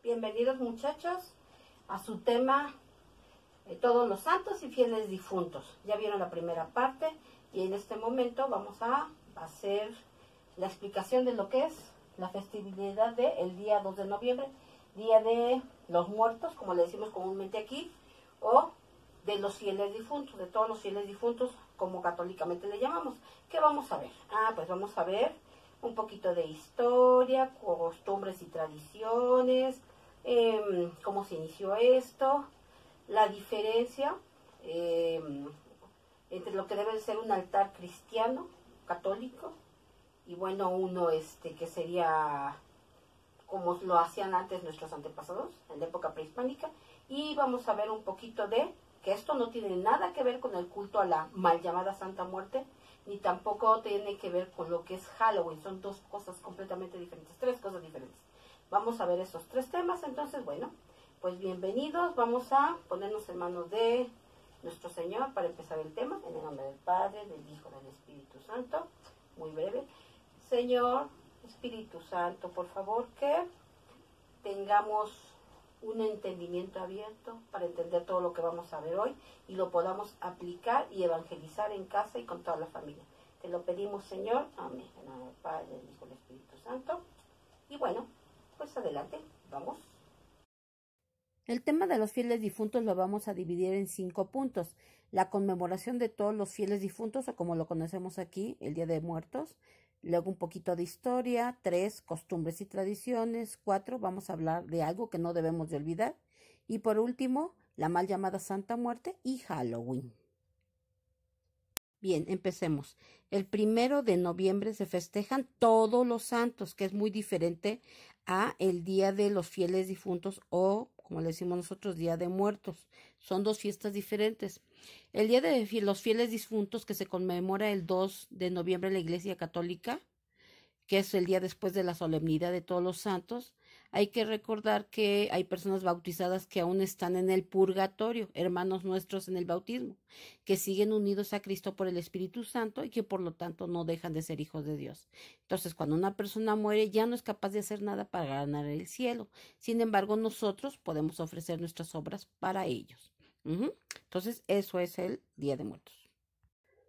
Bienvenidos muchachos a su tema Todos los santos y fieles difuntos. Ya vieron la primera parte y en este momento vamos a hacer la explicación de lo que es la festividad del día 2 de noviembre, Día de los Muertos, como le decimos comúnmente aquí, o de los fieles difuntos, de todos los fieles difuntos, como católicamente le llamamos. ¿Qué vamos a ver? Pues vamos a ver un poquito de historia, costumbres y tradiciones, cómo se inició esto, la diferencia entre lo que debe de ser un altar cristiano, católico, y bueno, uno que sería como lo hacían antes nuestros antepasados, en la época prehispánica, y vamos a ver un poquito de que esto no tiene nada que ver con el culto a la mal llamada Santa Muerte, ni tampoco tiene que ver con lo que es Halloween. Son dos cosas completamente diferentes, tres cosas diferentes. Vamos a ver esos tres temas. Entonces, bueno, pues bienvenidos. Vamos a ponernos en manos de nuestro Señor para empezar el tema. En el nombre del Padre, del Hijo, del Espíritu Santo. Muy breve. Señor, Espíritu Santo, por favor, que tengamos un entendimiento abierto para entender todo lo que vamos a ver hoy y lo podamos aplicar y evangelizar en casa y con toda la familia. Te lo pedimos, Señor. Amén. En el nombre del Padre, del Hijo y del Espíritu Santo. Y bueno, pues adelante, vamos. El tema de los fieles difuntos lo vamos a dividir en 5 puntos. La conmemoración de todos los fieles difuntos, o como lo conocemos aquí, el Día de Muertos. Luego un poquito de historia. 3, costumbres y tradiciones. 4, vamos a hablar de algo que no debemos de olvidar. Y por último, la mal llamada Santa Muerte y Halloween. Bien, empecemos. El 1 de noviembre se festejan todos los santos, que es muy diferente a el Día de los Fieles Difuntos o, como le decimos nosotros, Día de Muertos. Son dos fiestas diferentes. El Día de los Fieles Difuntos, que se conmemora el 2 de noviembre en la Iglesia Católica, que es el día después de la solemnidad de todos los santos, hay que recordar que hay personas bautizadas que aún están en el purgatorio, hermanos nuestros en el bautismo, que siguen unidos a Cristo por el Espíritu Santo y que por lo tanto no dejan de ser hijos de Dios. Entonces, cuando una persona muere ya no es capaz de hacer nada para ganar el cielo. Sin embargo, nosotros podemos ofrecer nuestras obras para ellos. Entonces, eso es el Día de Muertos.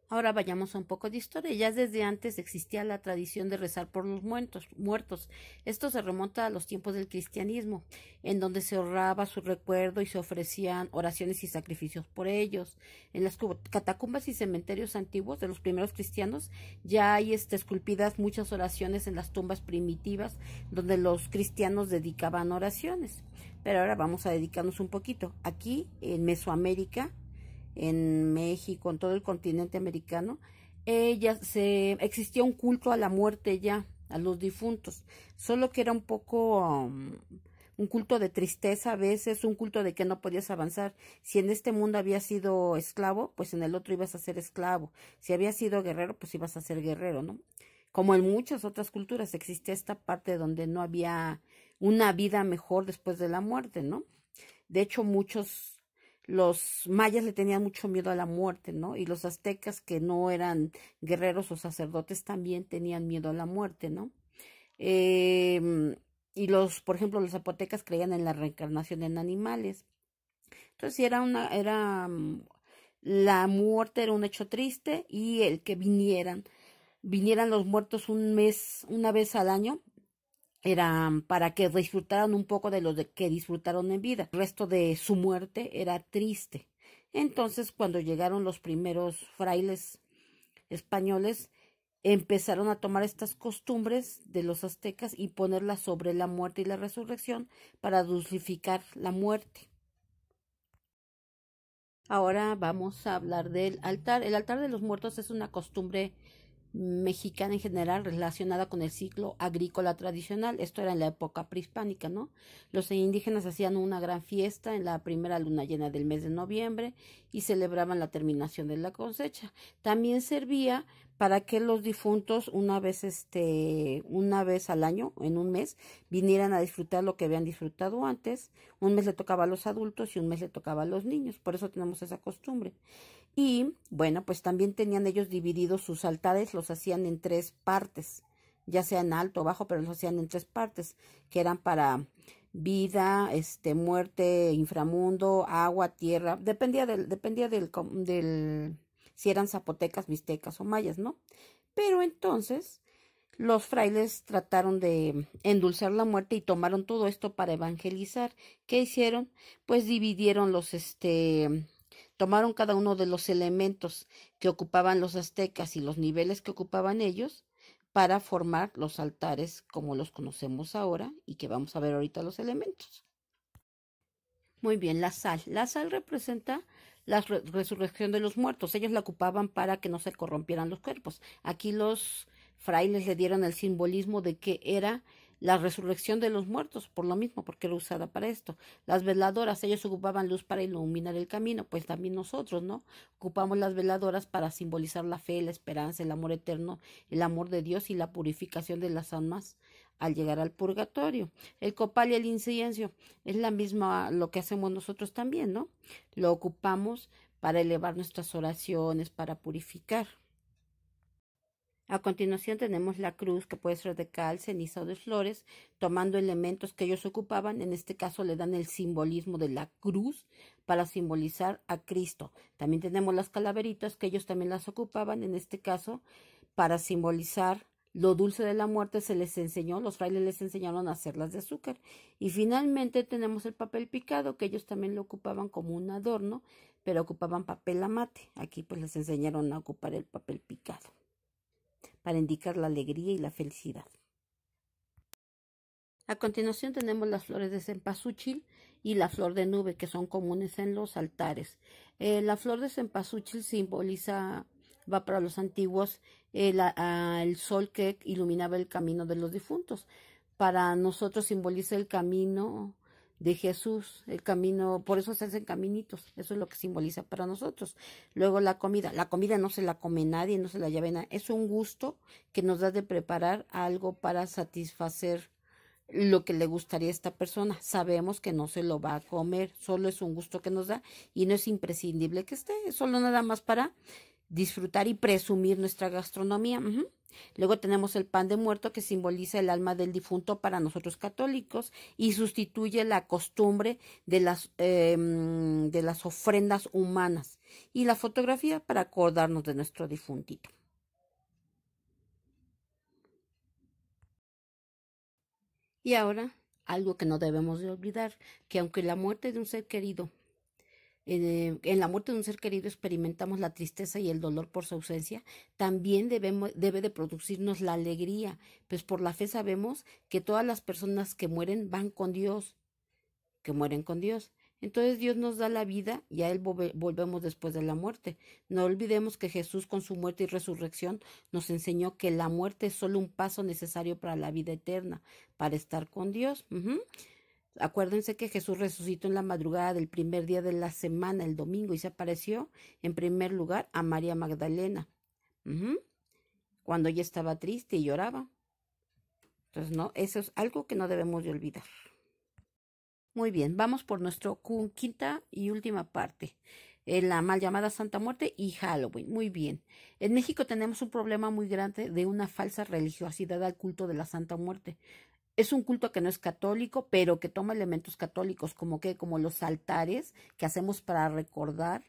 Ahora vayamos a un poco de historia. Ya desde antes existía la tradición de rezar por los muertos. Esto se remonta a los tiempos del cristianismo, en donde se honraba su recuerdo y se ofrecían oraciones y sacrificios por ellos. En las catacumbas y cementerios antiguos de los primeros cristianos ya hay esculpidas muchas oraciones en las tumbas primitivas, donde los cristianos dedicaban oraciones. Pero ahora vamos a dedicarnos un poquito. Aquí en Mesoamérica, en México, en todo el continente americano, existía un culto a la muerte ya, a los difuntos, solo que era un poco un culto de tristeza a veces, un culto de que no podías avanzar. Si en este mundo habías sido esclavo, pues en el otro ibas a ser esclavo. Si habías sido guerrero, pues ibas a ser guerrero, ¿no? Como en muchas otras culturas existía esta parte donde no había una vida mejor después de la muerte, ¿no? De hecho, los mayas le tenían mucho miedo a la muerte, ¿no? Y los aztecas, que no eran guerreros o sacerdotes, también tenían miedo a la muerte, ¿no? Y por ejemplo, los zapotecas creían en la reencarnación en animales. Entonces, la muerte era un hecho triste, y el que vinieran los muertos una vez al año, era para que disfrutaran un poco de lo que disfrutaron en vida. El resto de su muerte era triste. Entonces, cuando llegaron los primeros frailes españoles, empezaron a tomar estas costumbres de los aztecas y ponerlas sobre la muerte y la resurrección para dulcificar la muerte. Ahora vamos a hablar del altar. El altar de los muertos es una costumbre mexicana en general relacionada con el ciclo agrícola tradicional. Esto era en la época prehispánica, ¿no? Los indígenas hacían una gran fiesta en la primera luna llena del mes de noviembre y celebraban la terminación de la cosecha. También servía para que los difuntos una vez al año, en un mes, vinieran a disfrutar lo que habían disfrutado antes. Un mes le tocaba a los adultos y un mes le tocaba a los niños. Por eso tenemos esa costumbre. Y bueno, pues también tenían ellos divididos sus altares, los hacían en 3 partes, ya sea en alto o bajo, pero los hacían en 3 partes, que eran para vida, muerte, inframundo, agua, tierra, dependía del si eran zapotecas, mixtecas o mayas, ¿no? Pero entonces los frailes trataron de endulzar la muerte y tomaron todo esto para evangelizar. ¿Qué hicieron? Pues dividieron tomaron cada uno de los elementos que ocupaban los aztecas y los niveles que ocupaban ellos para formar los altares como los conocemos ahora y que vamos a ver ahorita los elementos. Muy bien, la sal. La sal representa la resurrección de los muertos. Ellos la ocupaban para que no se corrompieran los cuerpos. Aquí los frailes le dieron el simbolismo de que era la resurrección de los muertos, por lo mismo, porque era usada para esto. Las veladoras, ellos ocupaban luz para iluminar el camino, pues también nosotros, ¿no? Ocupamos las veladoras para simbolizar la fe, la esperanza, el amor eterno, el amor de Dios y la purificación de las almas al llegar al purgatorio. El copal y el incienso es la misma lo que hacemos nosotros también, ¿no? Lo ocupamos para elevar nuestras oraciones, para purificar. A continuación tenemos la cruz, que puede ser de cal, ceniza o de flores, tomando elementos que ellos ocupaban. En este caso le dan el simbolismo de la cruz para simbolizar a Cristo. También tenemos las calaveritas, que ellos también las ocupaban, en este caso para simbolizar lo dulce de la muerte. Se les enseñó, los frailes les enseñaron a hacerlas de azúcar. Y finalmente tenemos el papel picado, que ellos también lo ocupaban como un adorno, pero ocupaban papel amate. Aquí pues les enseñaron a ocupar el papel picado para indicar la alegría y la felicidad. A continuación tenemos las flores de cempasúchil y la flor de nube, que son comunes en los altares. La flor de cempasúchil va para los antiguos, el sol que iluminaba el camino de los difuntos. Para nosotros simboliza el camino de Jesús, el camino, por eso se hacen caminitos, eso es lo que simboliza para nosotros. Luego la comida no se la come nadie, no se la lleva nadie, es un gusto que nos da de preparar algo para satisfacer lo que le gustaría a esta persona. Sabemos que no se lo va a comer, solo es un gusto que nos da y no es imprescindible que esté, es solo nada más para disfrutar y presumir nuestra gastronomía. Luego tenemos el pan de muerto, que simboliza el alma del difunto para nosotros católicos y sustituye la costumbre de las ofrendas humanas. Y la fotografía para acordarnos de nuestro difuntito. Y ahora, algo que no debemos de olvidar, que aunque la muerte de un ser querido en la muerte de un ser querido experimentamos la tristeza y el dolor por su ausencia, también debe de producirnos la alegría, pues por la fe sabemos que todas las personas que mueren van con Dios, que mueren con Dios. Entonces Dios nos da la vida y a Él volvemos después de la muerte. No olvidemos que Jesús con su muerte y resurrección nos enseñó que la muerte es solo un paso necesario para la vida eterna, para estar con Dios. Acuérdense que Jesús resucitó en la madrugada del primer día de la semana, el domingo, y se apareció en primer lugar a María Magdalena, cuando ella estaba triste y lloraba. Entonces, no, eso es algo que no debemos de olvidar. Muy bien, vamos por nuestra quinta y última parte, en la mal llamada Santa Muerte y Halloween. Muy bien. En México tenemos un problema muy grande de una falsa religiosidad al culto de la Santa Muerte. Es un culto que no es católico, pero que toma elementos católicos, como los altares que hacemos para recordar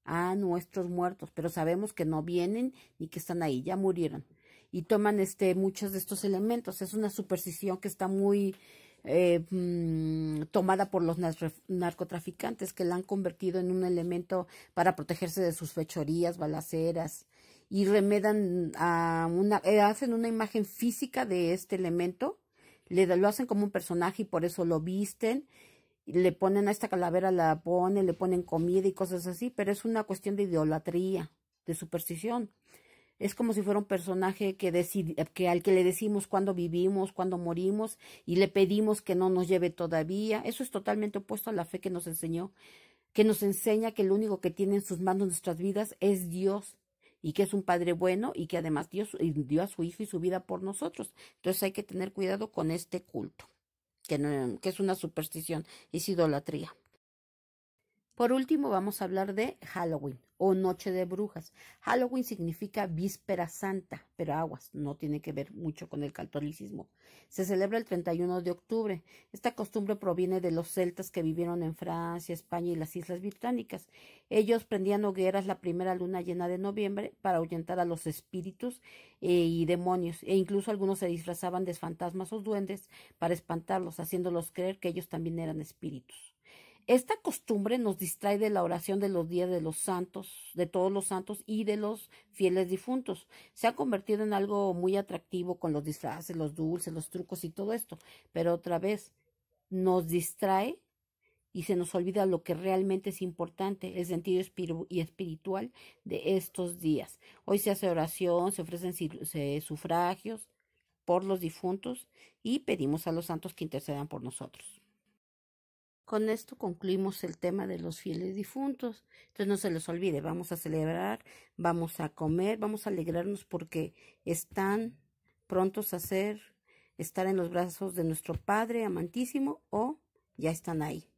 a nuestros muertos, pero sabemos que no vienen ni que están ahí, ya murieron. Y toman muchos de estos elementos. Es una superstición que está muy tomada por los narcotraficantes, que la han convertido en un elemento para protegerse de sus fechorías, balaceras, y remedan hacen una imagen física de este elemento. Lo hacen como un personaje y por eso lo visten, le ponen a esta calavera, le ponen comida y cosas así, pero es una cuestión de idolatría, de superstición. Es como si fuera un personaje que al que le decimos cuándo vivimos, cuándo morimos y le pedimos que no nos lleve todavía. Eso es totalmente opuesto a la fe que nos enseñó, que nos enseña que lo único que tiene en sus manos nuestras vidas es Dios, y que es un Padre bueno y que además dio a su Hijo y su vida por nosotros. Entonces hay que tener cuidado con este culto, que es una superstición, es idolatría. Por último, vamos a hablar de Halloween o Noche de Brujas. Halloween significa Víspera Santa, pero aguas, no tiene que ver mucho con el catolicismo. Se celebra el 31 de octubre. Esta costumbre proviene de los celtas que vivieron en Francia, España y las Islas Británicas. Ellos prendían hogueras la primera luna llena de noviembre para ahuyentar a los espíritus y demonios, e incluso algunos se disfrazaban de fantasmas o duendes para espantarlos, haciéndolos creer que ellos también eran espíritus. Esta costumbre nos distrae de la oración de los días de los santos, de todos los santos y de los fieles difuntos. Se ha convertido en algo muy atractivo con los disfraces, los dulces, los trucos y todo esto, pero otra vez nos distrae y se nos olvida lo que realmente es importante, el sentido espiritual de estos días. Hoy se hace oración, se ofrecen sufragios por los difuntos y pedimos a los santos que intercedan por nosotros. Con esto concluimos el tema de los fieles difuntos. Entonces no se les olvide, vamos a celebrar, vamos a comer, vamos a alegrarnos porque están prontos a estar en los brazos de nuestro Padre amantísimo o ya están ahí.